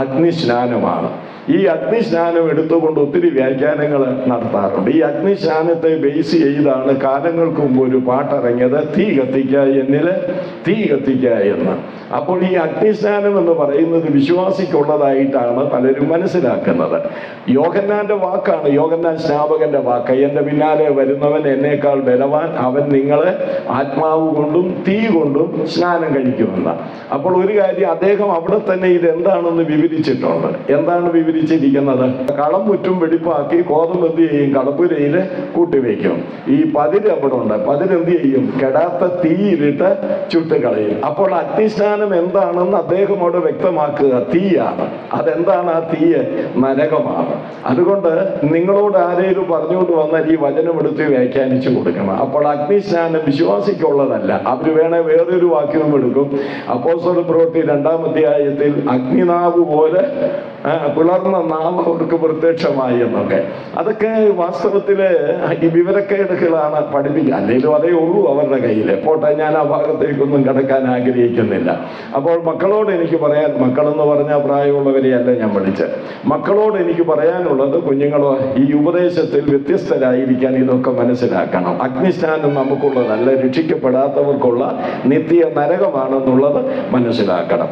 അഗ്നിസ്നാനമാണ്. ഈ അഗ്നിസ്നാനം എടുത്തുകൊണ്ട് ഒത്തിരി വ്യാഖ്യാനങ്ങൾ നടത്താറുണ്ട്. ഈ അഗ്നിസ്നാനത്തെ ബേസ് ചെയ്താണ് കാലങ്ങൾക്ക് മുമ്പ് ഒരു പാട്ടിറങ്ങിയത്, തീ കത്തിക്കുക എന്നില് തീ കത്തിക്കുക എന്ന്. അപ്പോൾ ഈ അഗ്നിസ്നാനം എന്ന് പറയുന്നത് വിശ്വാസിക്കുള്ളതായിട്ടാണ് പലരും മനസ്സിലാക്കുന്നത്. യോഹന്നാന്റെ വാക്കാണ്, യോഹന്നാൻ സ്നാപകന്റെ വാക്ക്, എൻ്റെ പിന്നാലെ വരുന്നവൻ എന്നേക്കാൾ ബലവാൻ, അവൻ നിങ്ങളെ ആത്മാവ് കൊണ്ടും തീ കൊണ്ടും സ്നാനം കഴിക്കുമെന്ന്. അപ്പോൾ ഒരു കാര്യം അദ്ദേഹം അവിടെ തന്നെ ഇതെന്താണെന്ന് വിവരിച്ചിട്ടുണ്ട്. എന്താണ് വിവരിച്ചിരിക്കുന്നത്? കളം മുറ്റും വെടിപ്പാക്കി കോതമ്പ് എന്ത് ചെയ്യും? കടപ്പുരയിൽ കൂട്ടിവെക്കും. ഈ പതിര് അവിടെ ഉണ്ട്, പതിരെന്ത് ചെയ്യും? കെടാത്ത തീയിലിട്ട് ചുട്ടുകളയും. അപ്പോൾ അഗ്നിസ്നാനം എന്താണെന്ന് അദ്ദേഹം അവിടെ വ്യക്തമാക്കുക, തീയാണ്. അതെന്താണ് ആ തീയ്? നരകമാണ്. അതുകൊണ്ട് നിങ്ങളോട് ആരെങ്കിലും പറഞ്ഞുകൊണ്ട് വന്നാൽ ഈ വചനം എടുത്ത് വ്യാഖ്യാനിച്ചു കൊടുക്കണം. അപ്പോൾ അഗ്നിസ്നാനം വിശ്വാസിക്കുള്ളതല്ല. അവർ വേണേ വേറൊരു വാക്യവും എടുക്കും. അപ്പോസ്തല പ്രവൃത്തി 2-ാം അധ്യായത്തിൽ അഗ്നിനാവ് പോലെ പിളർന്ന നാം അവർക്ക് പ്രത്യക്ഷമായി എന്നൊക്കെ. അതൊക്കെ വാസ്തവത്തില് ഈ വിവരക്കേടുകളാണ് പഠിപ്പിക്കുക. അല്ലെങ്കിലും അതേ ഉള്ളൂ അവരുടെ കയ്യിൽ. പോട്ടെ, ഞാൻ ആ ഭാഗത്തേക്കൊന്നും കിടക്കാൻ ആഗ്രഹിക്കുന്നില്ല. അപ്പോൾ മക്കളോട് എനിക്ക് പറയാൻ, മക്കളെന്ന് പറഞ്ഞാൽ പ്രായമുള്ളവരെയല്ല ഞാൻ വിളിച്ചത്, മക്കളോട് എനിക്ക് പറയാനുള്ളത്, കുഞ്ഞുങ്ങളോ ഈ ഉപദേശത്തിൽ വ്യത്യസ്തരായിരിക്കാൻ ഇതൊക്കെ മനസ്സിലാക്കണം. അഗ്നിസ്നാനം നമുക്കുള്ളതല്ല, രക്ഷിക്കപ്പെടാത്തവർക്കുള്ള നിത്യ നരകമാണെന്നുള്ളത് മനസ്സിലാക്കണം.